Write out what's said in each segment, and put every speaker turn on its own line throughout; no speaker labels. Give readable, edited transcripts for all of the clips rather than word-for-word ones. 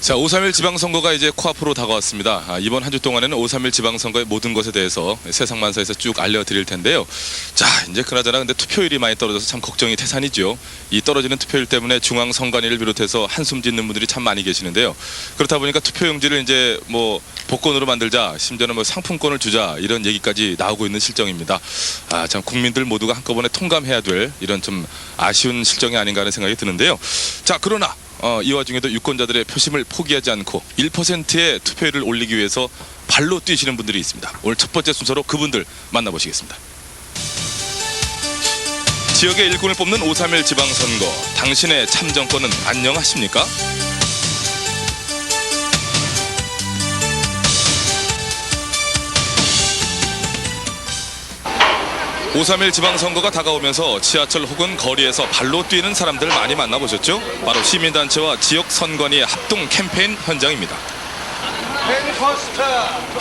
자, 5.3일 지방선거가 이제 코앞으로 다가왔습니다. 이번 한 주 동안에는 5.3일 지방선거의 모든 것에 대해서 세상만사에서 쭉 알려드릴 텐데요. 자, 이제 그나저나 근데 투표율이 많이 떨어져서 참 걱정이 태산이죠. 이 떨어지는 투표율 때문에 중앙선관위를 비롯해서 한숨 짓는 분들이 참 많이 계시는데요. 그렇다 보니까 투표용지를 이제 뭐 복권으로 만들자, 심지어는 뭐 상품권을 주자 이런 얘기까지 나오고 있는 실정입니다. 참 국민들 모두가 한꺼번에 통감해야 될 이런 좀 아쉬운 실정이 아닌가 하는 생각이 드는데요. 자, 그러나 이 와중에도 유권자들의 표심을 포기하지 않고 1%의 투표율을 올리기 위해서 발로 뛰시는 분들이 있습니다. 오늘 첫 번째 순서로 그분들 만나보시겠습니다. 지역의 일꾼을 뽑는 5.3일 지방선거, 당신의 참정권은 안녕하십니까? 5.3일 지방선거가 다가오면서 지하철 혹은 거리에서 발로 뛰는 사람들 많이 만나보셨죠? 바로 시민단체와 지역선관위의 합동 캠페인 현장입니다.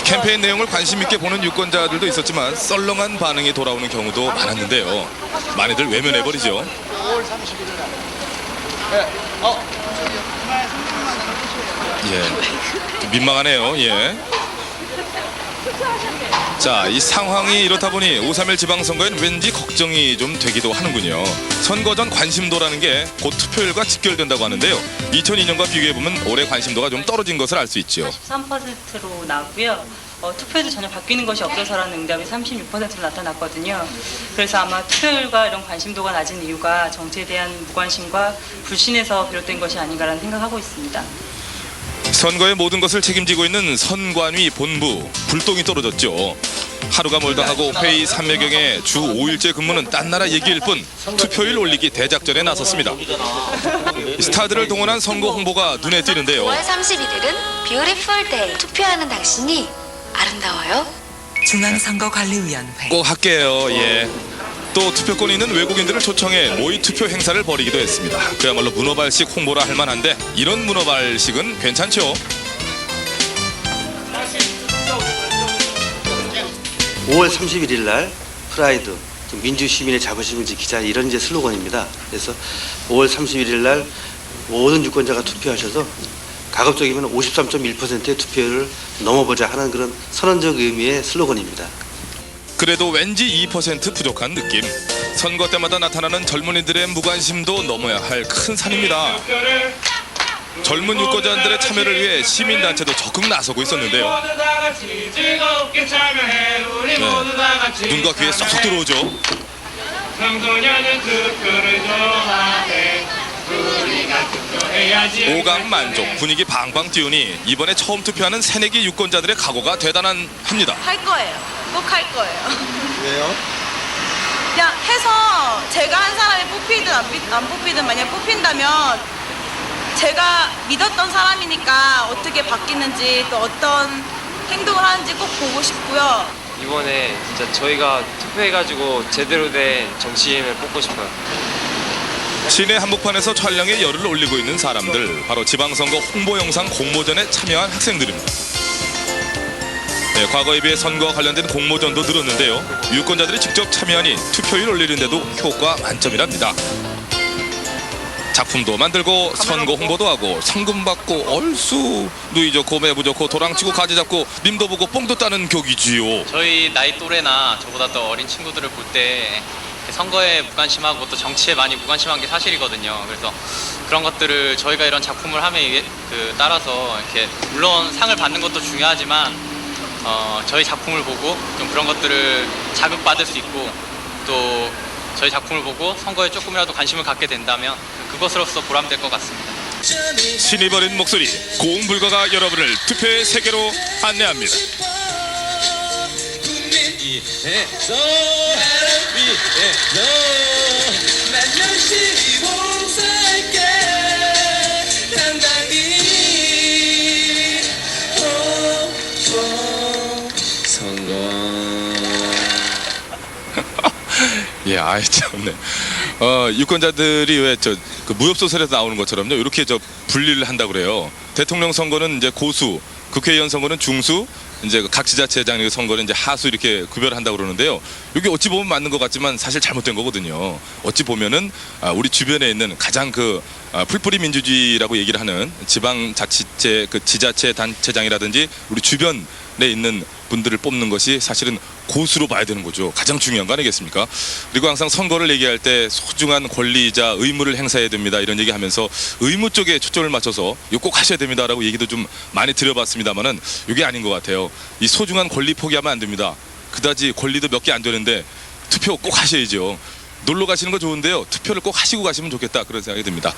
캠페인 내용을 관심 있게 보는 유권자들도 있었지만 썰렁한 반응이 돌아오는 경우도 많았는데요. 많이들 외면해버리죠.
5월 31일 날.
좀 민망하네요. 자, 이 상황이 이렇다 보니 5.3일 지방선거엔 왠지 걱정이 좀 되기도 하는군요. 선거 전 관심도라는 게 곧 투표율과 직결된다고 하는데요. 2002년과 비교해보면 올해 관심도가 좀 떨어진 것을 알 수 있죠.
43%로 나왔고요. 투표율도 전혀 바뀌는 것이 없어서라는 응답이 36%로 나타났거든요. 그래서 아마 투표율과 이런 관심도가 낮은 이유가 정치에 대한 무관심과 불신에서 비롯된 것이 아닌가라는 생각하고 있습니다.
선거의 모든 것을 책임지고 있는 선관위 본부, 불똥이 떨어졌죠. 하루가 멀다 하고 회의 3매경에 주 5일째 근무는 딴 나라 얘기일 뿐 투표율 올리기 대작전에 나섰습니다. 스타들을 동원한 선거 홍보가 눈에 띄는데요.
5월 31일은 Beautiful Day. 투표하는 당신이 아름다워요.
중앙선거관리위원회.
꼭 할게요. 또 투표권이 있는 외국인들을 초청해 모의 투표 행사를 벌이기도 했습니다. 그야말로 문어발식 홍보라 할 만한데 이런 문어발식은 괜찮죠?
5월 31일 날 프라이드, 민주 시민의 자부심을 지키자 이런 이제 슬로건입니다. 그래서 5월 31일 날 모든 유권자가 투표하셔서 가급적이면 53.1%의 투표율을 넘어보자 하는 그런 선언적 의미의 슬로건입니다.
그래도 왠지 2% 부족한 느낌. 선거 때마다 나타나는 젊은이들의 무관심도 넘어야 할 큰 산입니다. 젊은 유권자들의 참여를 위해 시민단체도 적극 나서고 있었는데요. 눈과 귀에 쏙쏙 들어오죠. 오감 만족, 분위기 방방 띄우니 이번에 처음 투표하는 새내기 유권자들의 각오가 대단합니다.
할 거예요. 꼭 할 거예요.
왜요?
그냥 해서 제가 한 사람이 뽑히든 안 뽑히든 만약 뽑힌다면 제가 믿었던 사람이니까 어떻게 바뀌는지 또 어떤 행동을 하는지 꼭 보고 싶고요.
이번에 진짜 저희가 투표해가지고 제대로 된 정치인을 뽑고 싶어요.
시내 한복판에서 촬영에 열을 올리고 있는 사람들, 바로 지방선거 홍보 영상 공모전에 참여한 학생들입니다. 과거에 비해 선거와 관련된 공모전도 늘었는데요. 유권자들이 직접 참여하니 투표율 올리는데도 효과 만점이랍니다. 작품도 만들고 선거 홍보도 하고 상금 받고 얼쑤 누이 좋고 매부 좋고 도랑치고 가지 잡고 님도 보고 뽕도 따는 격이지요.
저희 나이 또래나 저보다 더 어린 친구들을 볼 때 선거에 무관심하고 또 정치에 많이 무관심한 게 사실이거든요. 그래서 그런 것들을 저희가 이런 작품을 함에 따라서 이렇게 물론 상을 받는 것도 중요하지만 저희 작품을 보고 좀 그런 것들을 자극받을 수 있고 또 저희 작품을 보고 선거에 조금이라도 관심을 갖게 된다면 그것으로서 보람될 것 같습니다.
신이 버린 목소리, 고흥불가가 여러분을 투표의 세계로 안내합니다. 참네. 유권자들이 왜 그 무협소설에서 나오는 것처럼요, 이렇게 분리를 한다고 그래요. 대통령 선거는 이제 고수, 국회의원 선거는 중수, 이제 각 지자체장 선거는 이제 하수 이렇게 구별한다고 그러는데요. 이게 어찌 보면 맞는 것 같지만 사실 잘못된 거거든요. 어찌 보면은 우리 주변에 있는 가장 풀뿌리 민주주의라고 얘기를 하는 지방자치체 그 지자체 단체장이라든지 우리 주변에 있는 분들을 뽑는 것이 사실은 고수로 봐야 되는 거죠. 가장 중요한 거 아니겠습니까? 그리고 항상 선거를 얘기할 때 소중한 권리이자 의무를 행사해야 됩니다. 이런 얘기하면서 의무 쪽에 초점을 맞춰서 이거 꼭 하셔야 됩니다라고 얘기도 좀 많이 드려봤습니다만은 이게 아닌 것 같아요. 이 소중한 권리 포기하면 안 됩니다. 그다지 권리도 몇 개 안 되는데 투표 꼭 하셔야죠. 놀러 가시는 거 좋은데요. 투표를 꼭 하시고 가시면 좋겠다 그런 생각이 듭니다.